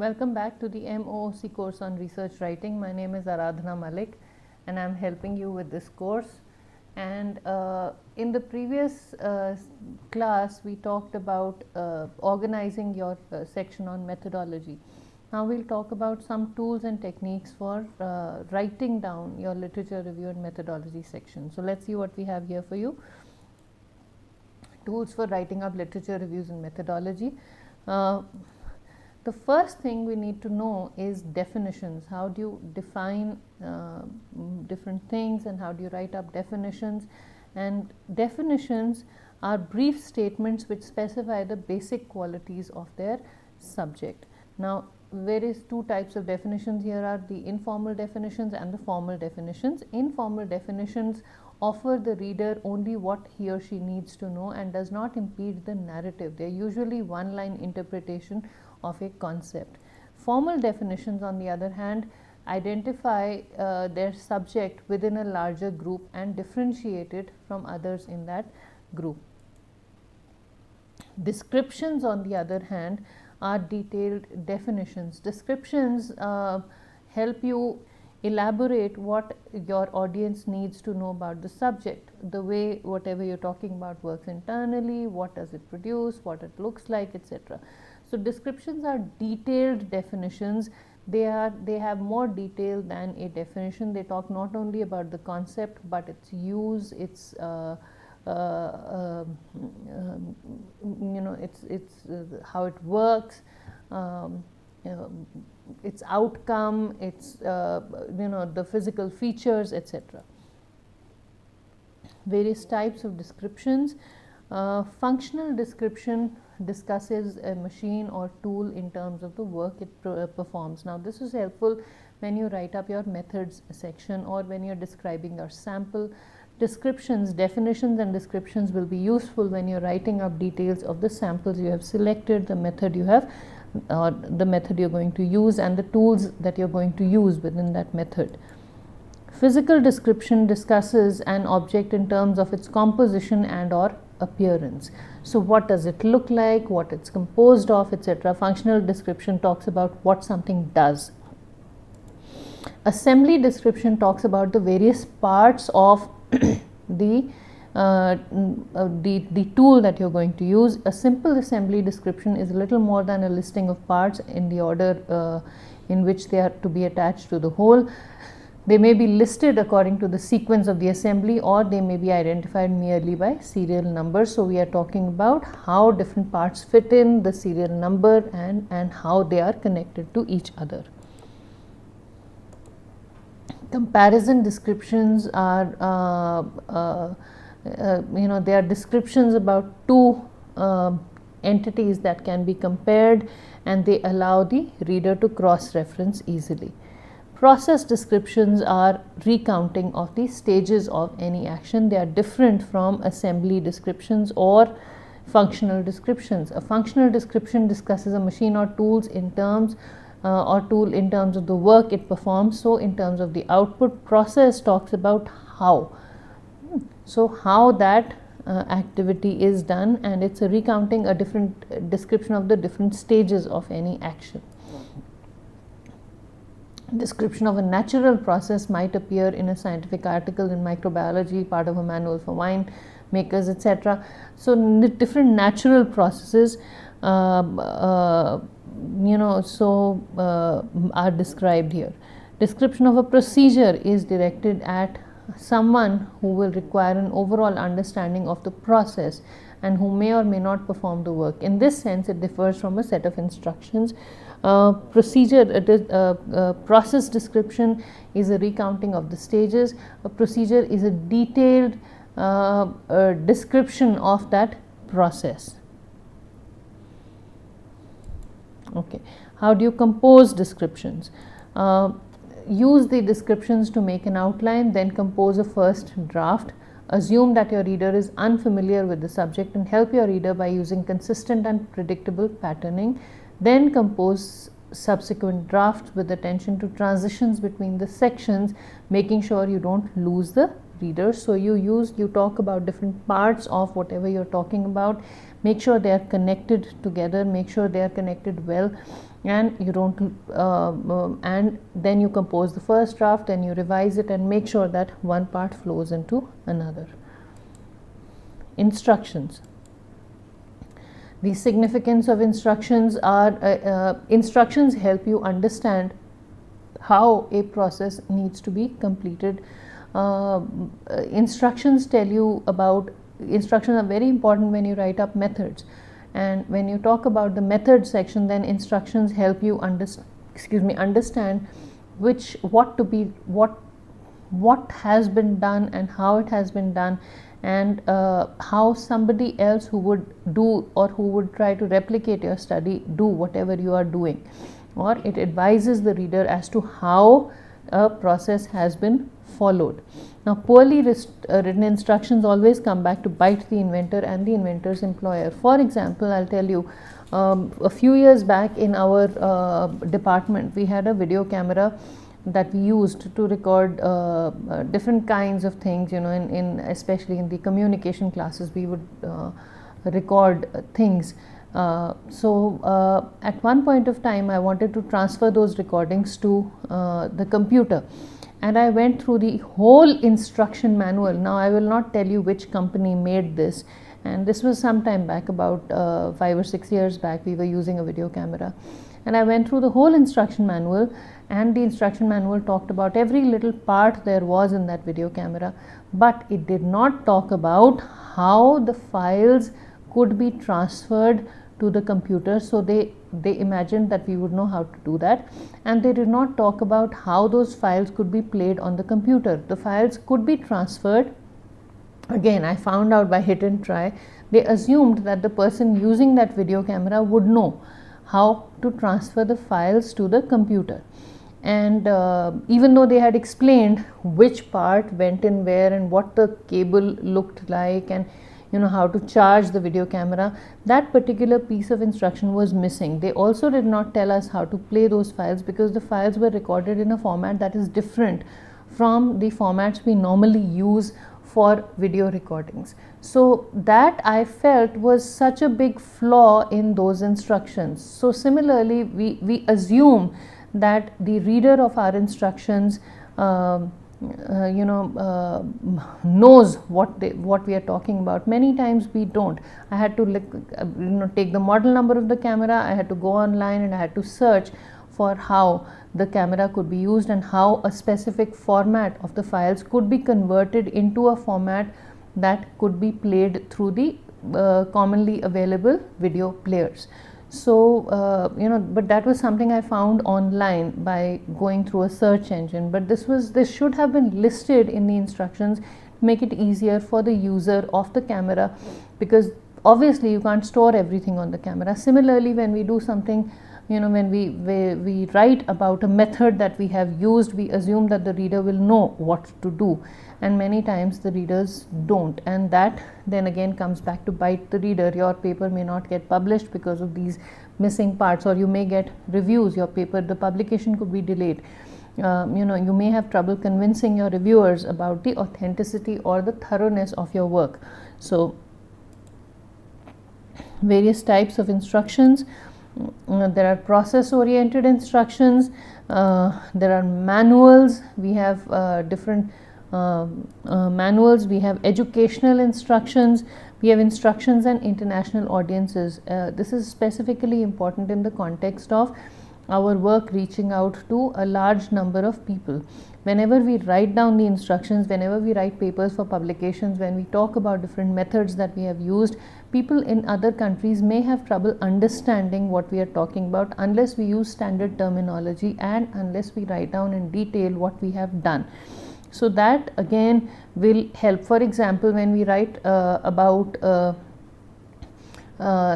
Welcome back to the MOOC course on research writing. My name is Aradhana Malik and I'm helping you with this course. And in the previous class, we talked about organizing your section on methodology. Now we'll talk about some tools and techniques for writing down your literature review and methodology section. So let's see what we have here for you. Tools for writing up literature reviews and methodology. The first thing we need to know is definitions. How do you define different things and how do you write up definitions? And definitions are brief statements which specify the basic qualities of their subject. Now, there is two types of definitions. Here are the informal definitions and the formal definitions. Informal definitions offer the reader only what he or she needs to know and does not impede the narrative. They are usually one-line interpretation of a concept. Formal definitions, on the other hand, identify their subject within a larger group and differentiate it from others in that group. Descriptions, on the other hand, are detailed definitions. Descriptions help you elaborate what your audience needs to know about the subject, the way whatever you're talking about works internally, what does it produce, what it looks like, etc. So descriptions are detailed definitions. They have more detail than a definition. They talk not only about the concept but its use, its how it works, its outcome, its the physical features, etc. Various types of descriptions. Functional description discusses a machine or tool in terms of the work it performs. Now this is helpful when you write up your methods section or when you're describing your sample. Descriptions, definitions and descriptions will be useful when you're writing up details of the samples you have selected, the method you have, the method you're going to use and the tools that you're going to use within that method. Physical description discusses an object in terms of its composition and or appearance. So what does it look like, what it's composed of, etc. Functional description talks about what something does. Assembly description talks about the various parts of the tool that you're going to use. A simple assembly description is a little more than a listing of parts in the order in which they are to be attached to the whole. They may be listed according to the sequence of the assembly or they may be identified merely by serial numbers. So we are talking about how different parts fit in, the serial number and how they are connected to each other. Comparison descriptions are they are descriptions about two entities that can be compared and they allow the reader to cross-reference easily. Process descriptions are recounting of the stages of any action. They are different from assembly descriptions or functional descriptions. A functional description discusses a machine or tools in terms tool in terms of the work it performs. So in terms of the output, process talks about how. So how that activity is done and it's a recounting a different description of the different stages of any action. Description of a natural process might appear in a scientific article in microbiology, part of a manual for wine makers, etc. So different natural processes are described here. Description of a procedure is directed at someone who will require an overall understanding of the process and who may or may not perform the work. In this sense, it differs from a set of instructions. Process description is a recounting of the stages. A procedure is a detailed description of that process. Okay, how do you compose descriptions? Use the descriptions to make an outline, then compose a first draft. Assume that your reader is unfamiliar with the subject and help your reader by using consistent and predictable patterning. Then compose subsequent drafts with attention to transitions between the sections, making sure you don't lose the reader. So you talk about different parts of whatever you're talking about. Make sure they are connected together, make sure they are connected well. and you don't and then you compose the first draft, then you revise it and make sure that one part flows into another. Instructions. The significance of instructions are instructions help you understand how a process needs to be completed. Instructions tell you about, instructions are very important when you write up methods, and when you talk about the method section, then instructions help you understand what has been done and how it has been done, and how somebody else who would do or who would try to replicate your study do whatever you are doing, or it advises the reader as to how a process has been followed. Now, poorly written instructions always come back to bite the inventor and the inventor's employer. For example, I'll tell you, a few years back in our department, we had a video camera that we used to record different kinds of things, you know, in especially in the communication classes, we would record things. So at one point of time, I wanted to transfer those recordings to the computer, and I went through the whole instruction manual. Now, I will not tell you which company made this, and this was some time back, about 5 or 6 years back. We were using a video camera, and I went through the whole instruction manual, and the instruction manual talked about every little part there was in that video camera, but it did not talk about how the files could be transferred to the computer. So they imagined that we would know how to do that, and they did not talk about how those files could be played on the computer. The files could be transferred. Again, I found out by hit and try. They assumed that the person using that video camera would know how to transfer the files to the computer, and even though they had explained which part went in where and what the cable looked like, and you know, how to charge the video camera, that particular piece of instruction was missing. They also did not tell us how to play those files, because the files were recorded in a format that is different from the formats we normally use for video recordings. So that, I felt, was such a big flaw in those instructions. So similarly, we assume that the reader of our instructions knows what we are talking about. Many times we don't. I had to take the model number of the camera, I had to go online, and I had to search for how the camera could be used and how a specific format of the files could be converted into a format that could be played through the commonly available video players. So but that was something I found online by going through a search engine. But this should have been listed in the instructions to make it easier for the user of the camera, because obviously you can't store everything on the camera. Similarly, when we do something, when we write about a method that we have used, we assume that the reader will know what to do, and many times the readers don't, and that then again comes back to bite the reader. Your paper may not get published because of these missing parts, or you may get reviews. Your paper, the publication could be delayed. You may have trouble convincing your reviewers about the authenticity or the thoroughness of your work. So various types of instructions. There are process oriented instructions, there are manuals. We have different manuals, we have educational instructions, we have instructions and international audiences. This is specifically important in the context of our work reaching out to a large number of people. Whenever we write down the instructions, whenever we write papers for publications, when we talk about different methods that we have used, people in other countries may have trouble understanding what we are talking about unless we use standard terminology and unless we write down in detail what we have done. So that again will help. For example, when we write about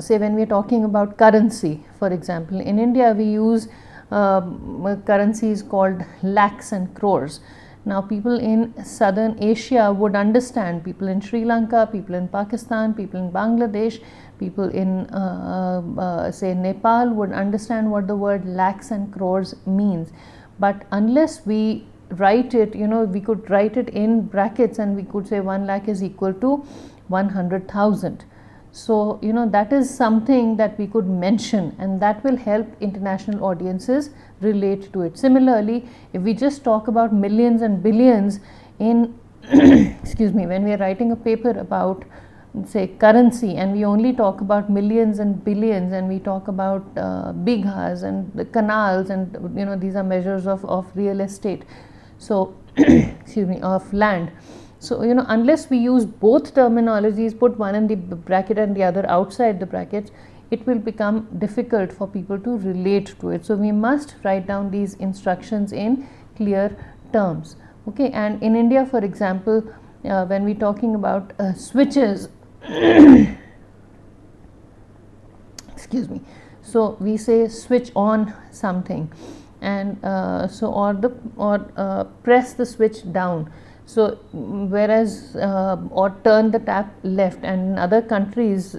say when we are talking about currency, for example, in India we use currencies called lakhs and crores. Now people in southern Asia would understand, people in Sri Lanka, people in Pakistan, people in Bangladesh, people in say Nepal would understand what the word lakhs and crores means. But unless we write it, we could write it in brackets and we could say 1 lakh is equal to 100,000. So, that is something that we could mention, and that will help international audiences relate to it. Similarly, if we just talk about millions and billions in excuse me, when we are writing a paper about, say, currency, and we only talk about millions and billions, and we talk about bighas and the canals, and these are measures of real estate, so excuse me, of land. So, unless we use both terminologies, put one in the bracket and the other outside the brackets, it will become difficult for people to relate to it. So, we must write down these instructions in clear terms. Okay, and in India, for example, when we're talking about switches, excuse me, so we say switch on something, and or press the switch down. So, whereas or turn the tap left, and in other countries,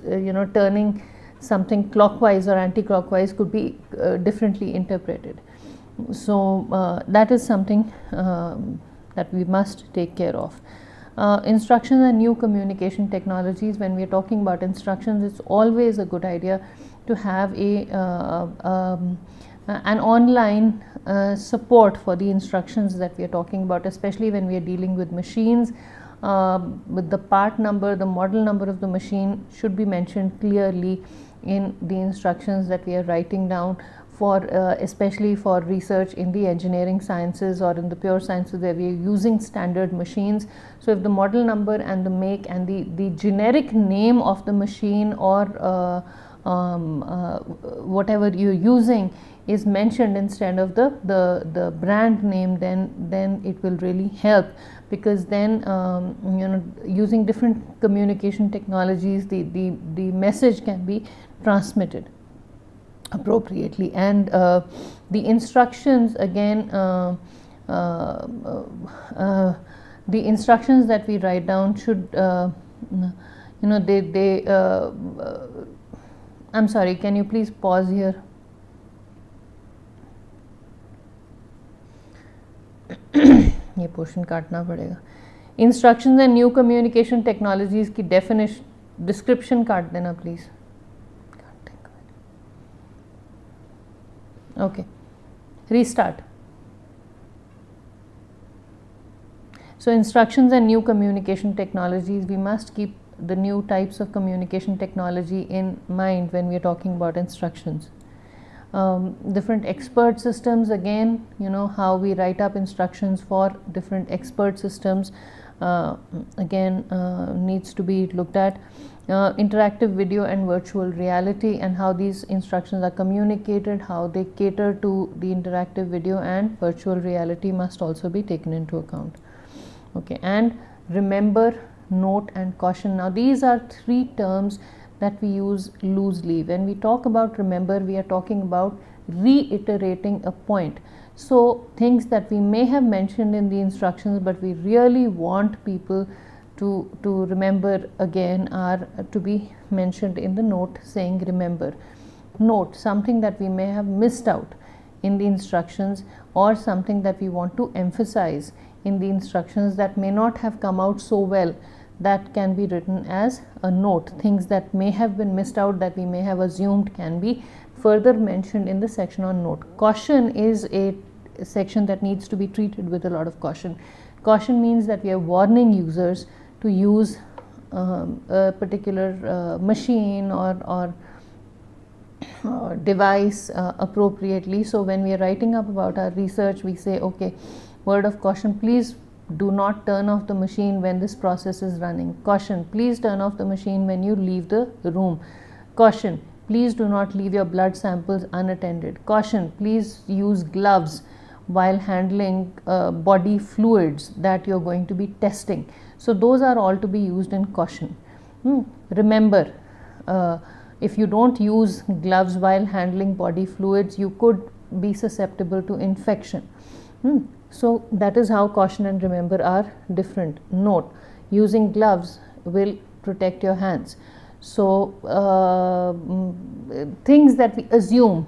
turning something clockwise or anti-clockwise could be differently interpreted. So, that is something that we must take care of. Instructions and new communication technologies. When we are talking about instructions, it's always a good idea to have an online support for the instructions that we are talking about, especially when we are dealing with machines. With the part number, the model number of the machine should be mentioned clearly in the instructions that we are writing down, for especially for research in the engineering sciences or in the pure sciences where we are using standard machines. So, if the model number and the make and the generic name of the machine or whatever you're using is mentioned instead of the brand name, then it will really help, because then using different communication technologies, the message can be transmitted appropriately. And the instructions, again, the instructions that we write down should I'm sorry, can you please pause here? ये portion काटना पड़ेगा. Instructions and new communication technologies की definition description काट देना please. Okay, restart. So, instructions and new communication technologies, we must keep the new types of communication technology in mind when we are talking about instructions. Different expert systems, again, how we write up instructions for different expert systems, again, needs to be looked at. Interactive video and virtual reality, and how these instructions are communicated, how they cater to the interactive video and virtual reality must also be taken into account. Okay, and remember, note and caution. Now, these are three terms that we use loosely. When we talk about remember, we are talking about reiterating a point. So, things that we may have mentioned in the instructions, but we really want people to remember again, are to be mentioned in the note saying remember. Note something that we may have missed out in the instructions, or something that we want to emphasize in the instructions that may not have come out so well, that can be written as a note. Things that may have been missed out, that we may have assumed, can be further mentioned in the section on note. Caution is a section that needs to be treated with a lot of caution. Caution means that we are warning users to use a particular machine or device appropriately. So, when we are writing up about our research, we say, okay, word of caution, please do not turn off the machine when this process is running. Caution, please turn off the machine when you leave the room. Caution, please do not leave your blood samples unattended. Caution, please use gloves while handling body fluids that you are going to be testing. So, those are all to be used in caution. Remember, if you don't use gloves while handling body fluids, you could be susceptible to infection. So, that is how caution and remember are different. Note, using gloves will protect your hands. So, things that we assume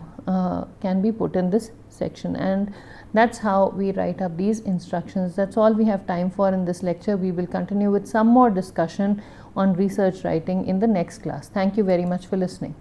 can be put in this section, and that's how we write up these instructions. That's all we have time for in this lecture. We will continue with some more discussion on research writing in the next class. Thank you very much for listening.